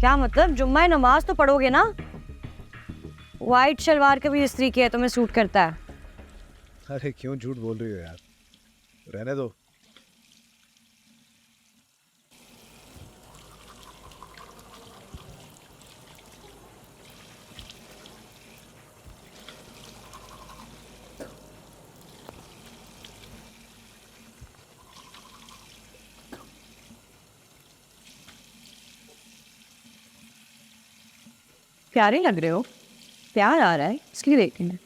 क्या मतलब? जुम्मा नमाज तो पढ़ोगे ना? वाइट शलवार कभी इस्त्री किया है, तुम्हें सूट करता है? अरे क्यों झूठ बोल रही हो यार, रहने दो। प्यारे लग रहे हो। प्यार आ रहा है, इसलिए देखेंगे।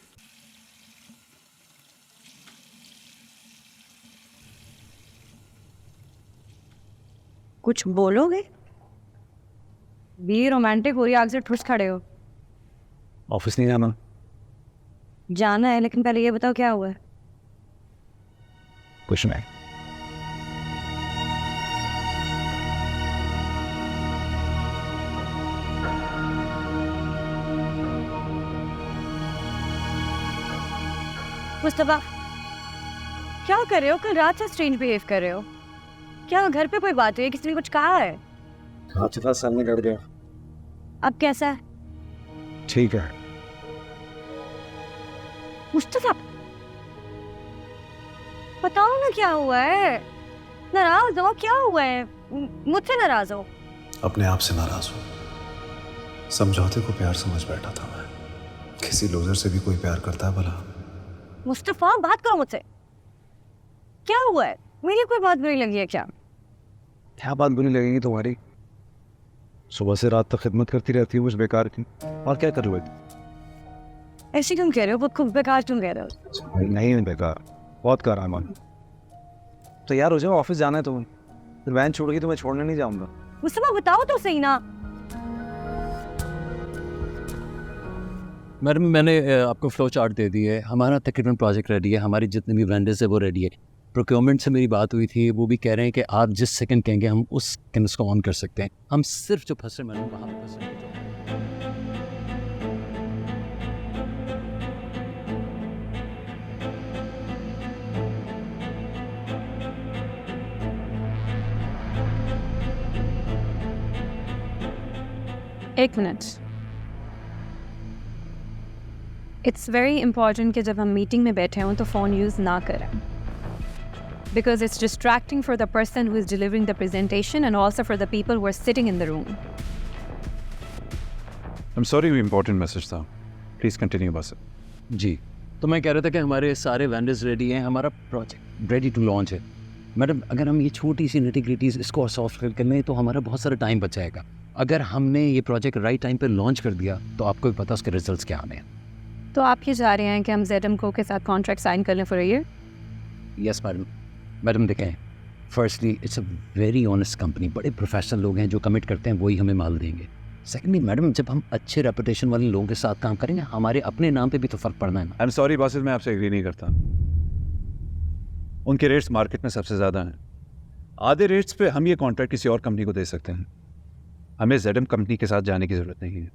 कुछ बोलोगे? भी रोमांटिक हो रही आग से ठुस खड़े हो। ऑफिस नहीं जाना? जाना है, लेकिन पहले ये बताओ क्या हुआ है। कुछ नहीं। मुस्तफा, क्या कर रहे हो? कल रात से स्ट्रेंज बिहेव कर रहे हो। क्या घर पे कोई बात हुई है? किसी ने कुछ कहा है? आपके पास सामने कर गया। अब कैसा है? ठीक है। मुस्तफा, बताओ ना क्या हुआ है। नाराज हो? क्या हुआ है? मुझसे नाराज हो? अपने आप से नाराज हूं। समझौते को प्यार समझ बैठा था मैं। किसी लूजर से भी कोई प्यार करता है भला? मुस्तफा, बात करो मुझसे। क्या हुआ है? मेरी कोई बात बुरी लगी है क्या? क्या बात बुरी लगेगी तुम्हारी? सुबह से रात तक खिदमत करती रहती हूँ उस बेकार की, और क्या कर लो? ऐसे क्यों कह रहे हो? खुद खुद बेकार क्यों कह रहे हो? नहीं बेकार, बहुत करामा। तो यार हो जाओ, ऑफिस जाना है तुम्हें। फिर वैन छोड़गी तो मैं छोड़ने नहीं जाऊंगा। मुस्तफा, बताओ तो सही ना। मैडम, मैंने आपको फ्लो चार्ट दे दी है। हमारा तकरीबन प्रोजेक्ट रेडी है, हमारी जितने भी वेंडर्स है वो रेडी है। प्रोक्योरमेंट से मेरी बात हुई थी, वो भी कह रहे हैं कि आप जिस सेकंड कहेंगे हम उस सेकंड उसको ऑन कर सकते हैं। हम सिर्फ जो फंस रहे मैडम वहाँ पर फंस रहे हैं। एक मिनट। इट्स वेरी इंपॉर्टेंट कि जब हम मीटिंग में बैठे हों तो फ़ोन यूज़ ना करें, because it's distracting for the person who is delivering the presentation and also for the people who are sitting in the room. I'm sorry, वो इम्पोर्टेंट मैसेज था। प्लीज़ कंटिन्यू बस। जी, तो मैं कह रहा था कि हमारे सारे वेंडर्स रेडी हैं, हमारा प्रोजेक्ट रेडी टू लॉन्च है। मैडम, अगर हम ये छोटी सी निटी-ग्रिटीज़ इसको सॉल्व कर लें तो हमारा बहुत सारा टाइम बच जाएगा। अगर हमने ये प्रोजेक्ट राइट टाइम पे लॉन्च कर दिया तो आपको भी पता उसके रिजल्ट्स क्या आने हैं। तो आप ये चाह रहे हैं कि हम ZMCO के साथ कॉन्ट्रैक्ट साइन कर लें for a year? Yes madam. Madam देखें, firstly it's a very honest company, बड़े प्रोफेशनल लोग हैं, जो कमिट करते हैं वही हमें माल देंगे। सेकेंडली मैडम, जब हम अच्छे रेपुटेशन वाले लोगों के साथ काम करेंगे, हमारे अपने नाम पे भी तो फ़र्क पड़ना है ना। आई एम सॉरी बॉसेस, मैं आपसे एग्री नहीं करता। उनके रेट्स मार्केट में सबसे ज़्यादा हैं। आधे रेट्स पे हम ये कॉन्ट्रैक्ट किसी और कंपनी को दे सकते हैं। हमें ZM कंपनी के साथ जाने की ज़रूरत नहीं है।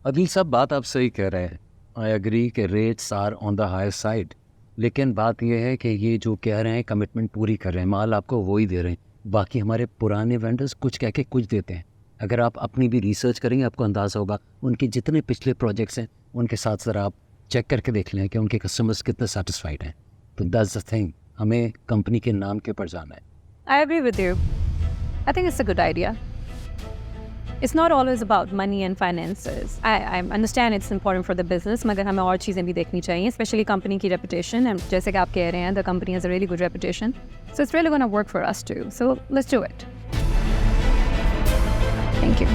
अदिल साहब, बात आप सही कह रहे हैं। आई एग्री कि rates are on the higher side, लेकिन बात यह है कि ये जो कह रहे हैं कमिटमेंट पूरी कर रहे हैं, माल आपको वो ही दे रहे हैं। बाकी हमारे पुराने वेंडर्स कुछ कह के कुछ देते हैं। अगर आप अपनी भी रिसर्च करेंगे आपको अंदाज़ा होगा, उनके जितने पिछले प्रोजेक्ट्स हैं उनके साथ ज़रा आप चेक करके देख लें कि उनके कस्टमर्स कितने सेटिस्फाइड हैं। तो दैट्स द थिंग, हमें कंपनी के नाम के ऊपर जाना है। I agree with you. I think it's a good idea. It's not always about money and finances. I understand it's important for the business, मगर हमें और चीज़ें भी देखनी चाहिए, especially company की reputation. And जैसे कि आप कह रहे हैं, the company has a really good reputation. So it's really going to work for us too. So let's do it. Thank you.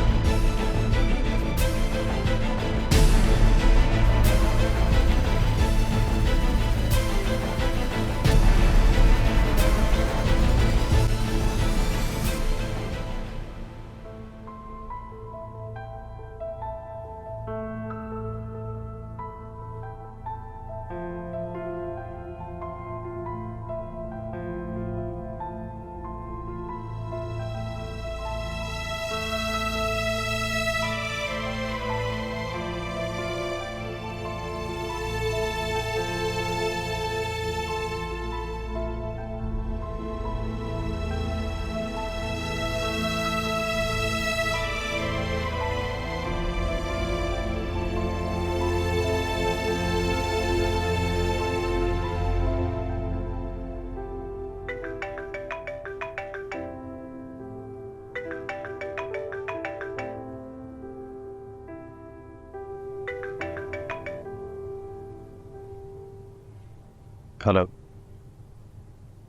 Hello.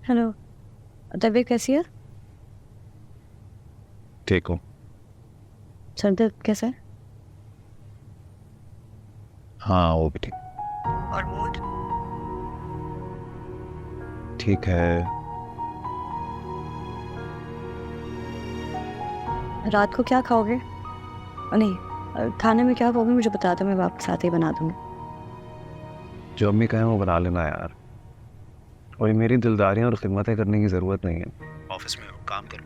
Hello, तबीयत कैसी है? ठीक हूँ। सर दर्द कैसा है? हाँ वो भी ठीक। और मूड? ठीक है। रात को क्या खाओगे? नहीं, खाने में क्या खाओगे मुझे बता दो, मैं आपके साथ ही बना दूँगी। जो अम्मी कहें वो बना लेना यार। कोई मेरी दिलदारियाँ और खिदमतें करने की ज़रूरत नहीं है। ऑफिस में काम करो।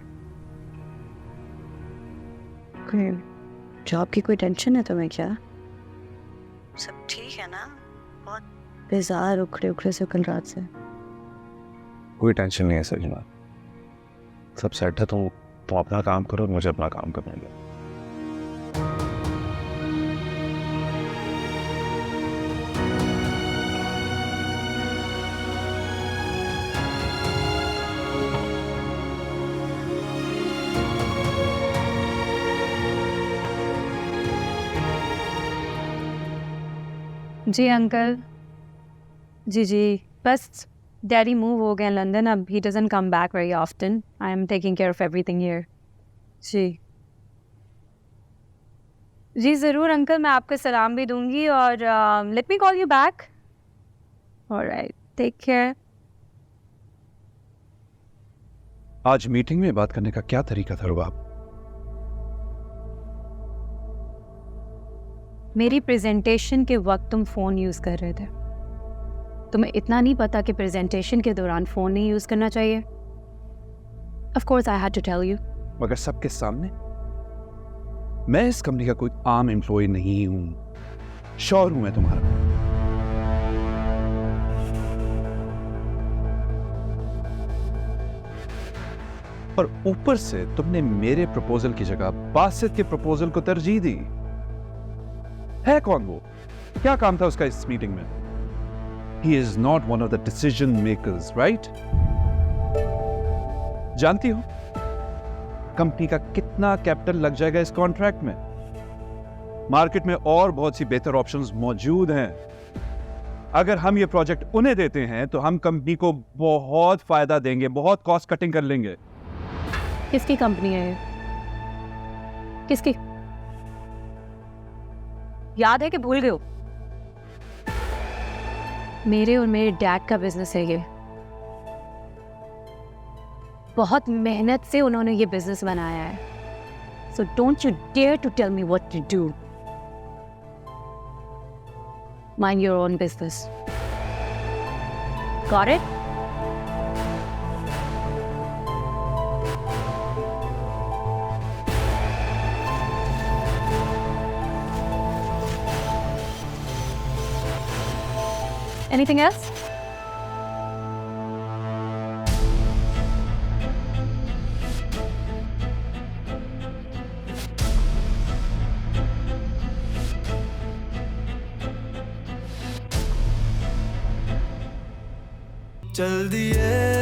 कोई जॉब की कोई टेंशन है तुम्हें क्या? सब ठीक है ना? बहुत बेजार उखड़े उखड़े से कल रात से। कोई टेंशन नहीं है सजना, सब सेट है। तुम अपना काम करो और मुझे अपना काम करने दो। जी अंकल। जी बस डैडी मूव हो गए लंदन, अब he doesn't come back very often. I am taking care of everything here. जी ज़रूर अंकल, मैं आपको सलाम भी दूंगी और let me call you back. Alright, take care. आज मीटिंग में बात करने का क्या तरीका था रुबाब? मेरी प्रेजेंटेशन के वक्त तुम फ़ोन यूज़ कर रहे थे। तुम्हें इतना नहीं पता कि प्रेजेंटेशन के दौरान फ़ोन नहीं यूज़ करना चाहिए? Of course I had to tell you. मगर सबके सामने? मैं इस कंपनी का कोई आम एम्प्लॉय नहीं हूं, श्योर हूं मैं तुम्हारा। और ऊपर से तुमने मेरे प्रपोजल की जगह बासित के प्रपोजल को तरजीह दी। है कौन वो? क्या काम था उसका इस मीटिंग में? He is not one of the decision makers, right? जानती हो कंपनी का कितना कैपिटल लग जाएगा इस कॉन्ट्रैक्ट में? मार्केट में और बहुत सी बेहतर ऑप्शंस मौजूद हैं। अगर हम ये प्रोजेक्ट उन्हें देते हैं तो हम कंपनी को बहुत फायदा देंगे, बहुत कॉस्ट कटिंग कर लेंगे। किसकी कंपनी है ये? किसकी? याद है कि भूल गए हो? मेरे और मेरे डैड का बिजनेस है ये। बहुत मेहनत से उन्होंने ये बिजनेस बनाया है। So don't you dare to tell me what to do. Mind your own business. Got it? Anything else? चल दिए